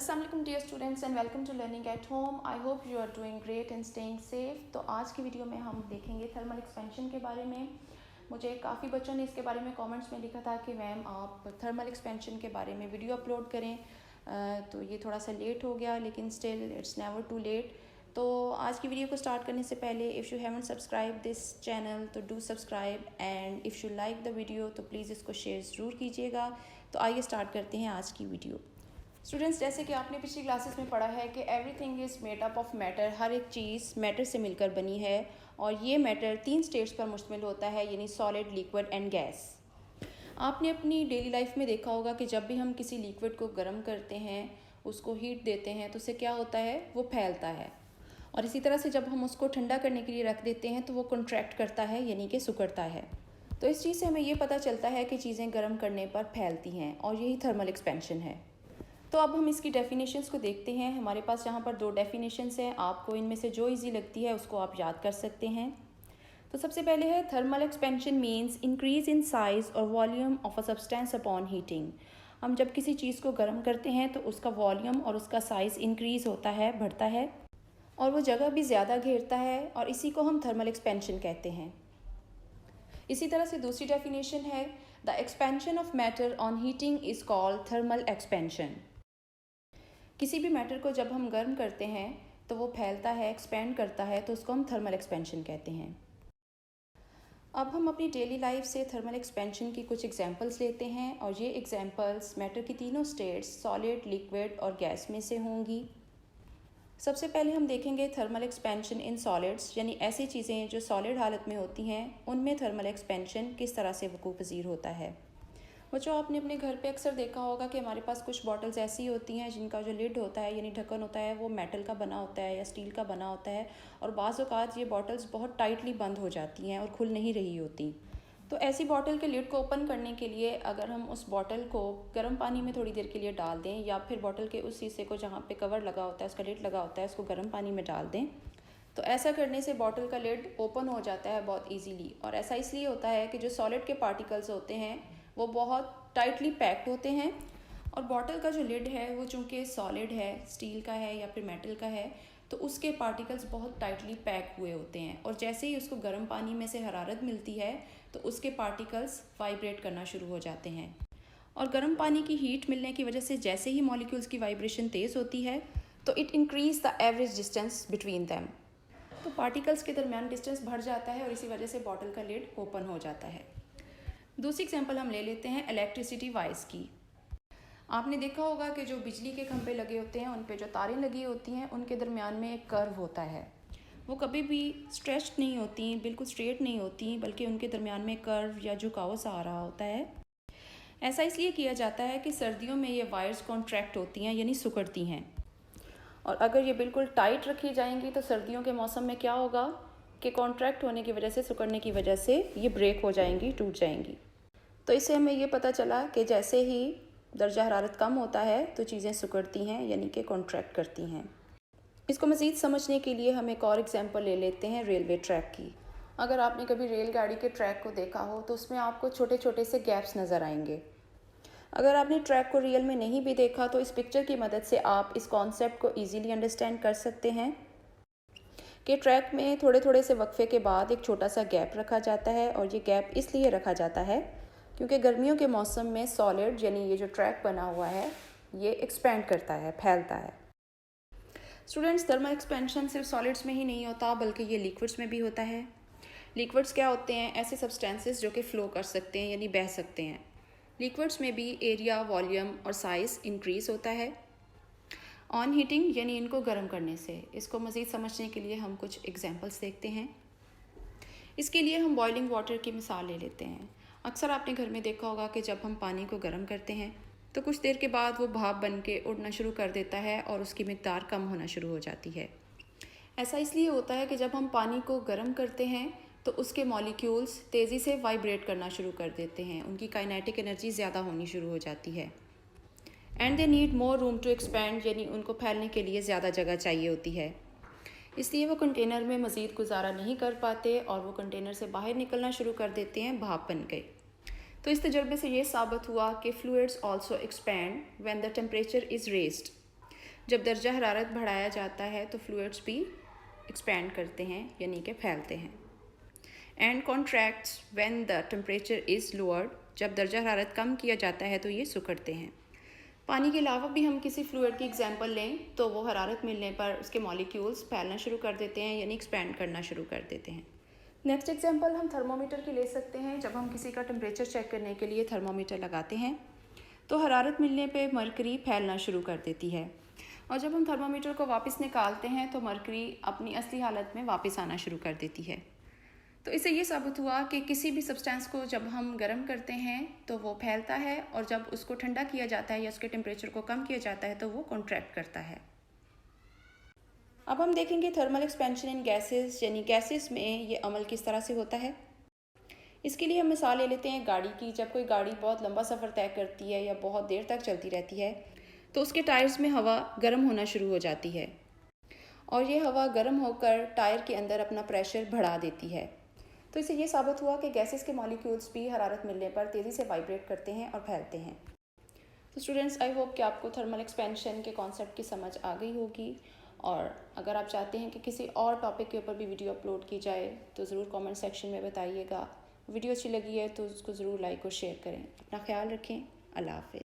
अस्सलाम वालेकुम dear students and welcome to learning at home. I hope you are doing great and staying safe. तो आज की video में हम देखेंगे थर्मल एक्सपेंशन के बारे में। मुझे काफ़ी बच्चों ने इसके बारे में कमेंट्स में लिखा था कि मैम आप थर्मल एक्सपेंशन के बारे में वीडियो अपलोड करें। तो ये थोड़ा सा लेट हो गया, लेकिन still it's never too late. तो आज की वीडियो को स्टार्ट करने से पहले if you haven't subscribe this channel तो do subscribe, and if you like the video तो प्लीज़ इसको शेयर ज़रूर कीजिएगा। तो आइए स्टार्ट करते हैं आज की वीडियो। स्टूडेंट्स, जैसे कि आपने पिछली क्लासेस में पढ़ा है कि everything is made up of matter, हर एक चीज़ मैटर से मिलकर बनी है और ये मैटर 3 स्टेट्स पर मुश्तमिल होता है, यानी सॉलिड, लिक्विड एंड गैस। आपने अपनी डेली लाइफ में देखा होगा कि जब भी हम किसी लिक्विड को गर्म करते हैं, उसको हीट देते हैं, तो उससे क्या होता है, वो फैलता है। और इसी तरह से जब हम उसको ठंडा करने के लिए रख देते हैं तो वो कॉन्ट्रैक्ट करता है, यानी कि सिकुड़ता है। तो इस चीज़ से हमें ये पता चलता है कि चीज़ें गर्म करने पर फैलती हैं और यही थर्मल एक्सपेंशन है। तो अब हम इसकी डेफिनेशंस को देखते हैं। हमारे पास यहाँ पर 2 डेफिनेशंस हैं, आपको इनमें से जो इजी लगती है उसको आप याद कर सकते हैं। तो सबसे पहले है thermal expansion means increase in size और volume of a substance upon heating. हम जब किसी चीज़ को गर्म करते हैं तो उसका वॉल्यूम और उसका साइज़ इंक्रीज होता है, बढ़ता है, और वो जगह भी ज़्यादा घेरता है, और इसी को हम थर्मल एक्सपेंशन कहते हैं। इसी तरह से दूसरी डेफिनेशन है the expansion of matter on heating is called thermal expansion. किसी भी मैटर को जब हम गर्म करते हैं तो वो फैलता है, एक्सपेंड करता है, तो उसको हम थर्मल एक्सपेंशन कहते हैं। अब हम अपनी डेली लाइफ से थर्मल एक्सपेंशन की कुछ एग्जांपल्स लेते हैं, और ये एग्जांपल्स मैटर की तीनों स्टेट्स सॉलिड, लिक्विड और गैस में से होंगी। सबसे पहले हम देखेंगे थर्मल एक्सपेंशन इन सॉलिड्स, यानी ऐसी चीज़ें जो सॉलिड हालत में होती हैं उनमें थर्मल एक्सपेंशन किस तरह से वकूअ पज़ीर होता है। बच्चों, आपने अपने घर पे अक्सर देखा होगा कि हमारे पास कुछ बॉटल्स ऐसी होती हैं जिनका जो लिड होता है, यानी ढक्कन होता है, वो मेटल का बना होता है या स्टील का बना होता है, और बाज़ औक़ात ये बॉटल्स बहुत टाइटली बंद हो जाती हैं और खुल नहीं रही होती। तो ऐसी बॉटल के लिड को ओपन करने के लिए अगर हम उस बॉटल को गर्म पानी में थोड़ी देर के लिए डाल दें, या फिर बॉटल के उस हिस्से को जहाँ पे कवर लगा होता है, उसका लिड लगा होता है, उसको गर्म पानी में डाल दें, तो ऐसा करने से बॉटल का लिड ओपन हो जाता है बहुत ईजीली। और ऐसा इसलिए होता है कि जो सॉलिड के पार्टिकल्स होते हैं वो बहुत टाइटली पैक्ड होते हैं, और बॉटल का जो लिड है वो चूँकि सॉलिड है, स्टील का है या फिर मेटल का है, तो उसके पार्टिकल्स बहुत टाइटली पैक हुए होते हैं, और जैसे ही उसको गर्म पानी में से हरारत मिलती है तो उसके पार्टिकल्स वाइब्रेट करना शुरू हो जाते हैं। और गर्म पानी की हीट मिलने की वजह से जैसे ही मॉलिक्यूल्स की वाइब्रेशन तेज़ होती है तो it increase the average distance between them. तो पार्टिकल्स के दरमियान डिस्टेंस बढ़ जाता है और इसी वजह से बॉटल का लिड ओपन हो जाता है। दूसरी एग्जांपल हम ले लेते हैं इलेक्ट्रिसिटी वाइज की। आपने देखा होगा कि जो बिजली के खंभे लगे होते हैं उन पे जो तारें लगी होती हैं उनके दरमियान में एक कर्व होता है। वो कभी भी स्ट्रेच्ड नहीं होती, बिल्कुल स्ट्रेट नहीं होती, बल्कि उनके दरमियान में कर्व या झुकाव सा आ रहा होता है। ऐसा इसलिए किया जाता है कि सर्दियों में ये वायर्स कॉन्ट्रैक्ट होती हैं, यानी सिकुड़ती हैं, और अगर ये बिल्कुल टाइट रखी जाएंगी तो सर्दियों के मौसम में क्या होगा कि कॉन्ट्रैक्ट होने की वजह से, सिकुड़ने की वजह से ये ब्रेक हो जाएंगी, टूट जाएंगी। तो इससे हमें ये पता चला कि जैसे ही दर्जा हरारत कम होता है तो चीज़ें सिकुड़ती हैं, यानी कि कॉन्ट्रैक्ट करती हैं। इसको मज़ीद समझने के लिए हम एक और एग्जांपल ले लेते हैं रेलवे ट्रैक की। अगर आपने कभी रेलगाड़ी के ट्रैक को देखा हो तो उसमें आपको छोटे छोटे से गैप्स नज़र आएंगे। अगर आपने ट्रैक को रियल में नहीं भी देखा तो इस पिक्चर की मदद से आप इस कॉन्सेप्ट को ईजीली अंडरस्टैंड कर सकते हैं कि ट्रैक में थोड़े थोड़े से वक्फे के बाद एक छोटा सा गैप रखा जाता है, और ये गैप इसलिए रखा जाता है क्योंकि गर्मियों के मौसम में सॉलिड, यानी ये जो ट्रैक बना हुआ है, ये एक्सपेंड करता है, फैलता है। स्टूडेंट्स, थर्मल एक्सपेंशन सिर्फ सॉलिड्स में ही नहीं होता बल्कि ये लिक्विड्स में भी होता है। लिक्विड्स क्या होते हैं? ऐसे सब्सटेंसेस जो कि फ़्लो कर सकते हैं, यानी बह सकते हैं। लिक्विड्स में भी एरिया, वॉल्यूम और साइज़ इंक्रीज़ होता है ऑन हीटिंग, यानी इनको गर्म करने से। इसको मज़ीद समझने के लिए हम कुछ एग्जांपल्स देखते हैं। इसके लिए हम बॉइलिंग वाटर की मिसाल ले लेते हैं। अक्सर आपने घर में देखा होगा कि जब हम पानी को गर्म करते हैं तो कुछ देर के बाद वो भाप बन के उड़ना शुरू कर देता है और उसकी मिक़दार कम होना शुरू हो जाती है। ऐसा इसलिए होता है कि जब हम पानी को गर्म करते हैं तो उसके मॉलिक्यूल्स तेज़ी से वाइब्रेट करना शुरू कर देते हैं, उनकी काइनेटिक एनर्जी ज़्यादा होनी शुरू हो जाती है, and they need more room to expand, यानी उनको फैलने के लिए ज़्यादा जगह चाहिए होती है। इसलिए वो कंटेनर में मज़ीद गुजारा नहीं कर पाते और वो कंटेनर से बाहर निकलना शुरू कर देते हैं, भाप बन गए। तो इस तजर्बे से ये साबित हुआ कि fluids also expand when the temperature is raised. जब दर्जा हरारत बढ़ाया जाता है तो फ्लूइड्स भी एक्सपैंड करते हैं यानी कि फैलते हैं। And contracts when the temperature is lowered, जब दर्जा हरारत कम किया जाता है तो ये सिकुड़ते हैं। पानी के अलावा भी हम किसी फ्लूइड की एग्जांपल लें तो वो हरारत मिलने पर उसके मॉलिक्यूल्स फैलना शुरू कर देते हैं यानी एक्सपैंड करना शुरू कर देते हैं। नेक्स्ट एग्जांपल हम थर्मोमीटर की ले सकते हैं। जब हम किसी का टेम्परेचर चेक करने के लिए थर्मोमीटर लगाते हैं तो हरारत मिलने पे मरकरी फैलना शुरू कर देती है, और जब हम थर्मोमीटर को वापस निकालते हैं तो मरकरी अपनी असली हालत में वापस आना शुरू कर देती है। तो इससे ये साबित हुआ कि किसी भी सब्सटेंस को जब हम गर्म करते हैं तो वो फैलता है, और जब उसको ठंडा किया जाता है या उसके टेम्परेचर को कम किया जाता है तो वो कॉन्ट्रैक्ट करता है। अब हम देखेंगे थर्मल एक्सपेंशन इन गैसेस, यानी गैसेस में ये अमल किस तरह से होता है। इसके लिए हम मिसाल ले लेते हैं गाड़ी की। जब कोई गाड़ी बहुत लंबा सफ़र तय करती है या बहुत देर तक चलती रहती है तो उसके टायर्स में हवा गर्म होना शुरू हो जाती है, और ये हवा गर्म होकर टायर के अंदर अपना प्रेशर बढ़ा देती है। तो इससे ये साबित हुआ कि गैसेस के मॉलिक्यूल्स भी हरारत मिलने पर तेज़ी से वाइब्रेट करते हैं और फैलते हैं। तो स्टूडेंट्स, आई होप कि आपको थर्मल एक्सपेंशन के कॉन्सेप्ट की समझ आ गई होगी, और अगर आप चाहते हैं कि किसी और टॉपिक के ऊपर भी वीडियो अपलोड की जाए तो ज़रूर कमेंट सेक्शन में बताइएगा। वीडियो अच्छी लगी है तो उसको ज़रूर लाइक और शेयर करें। अपना ख्याल रखें। अल्लाह हाफ़िज़।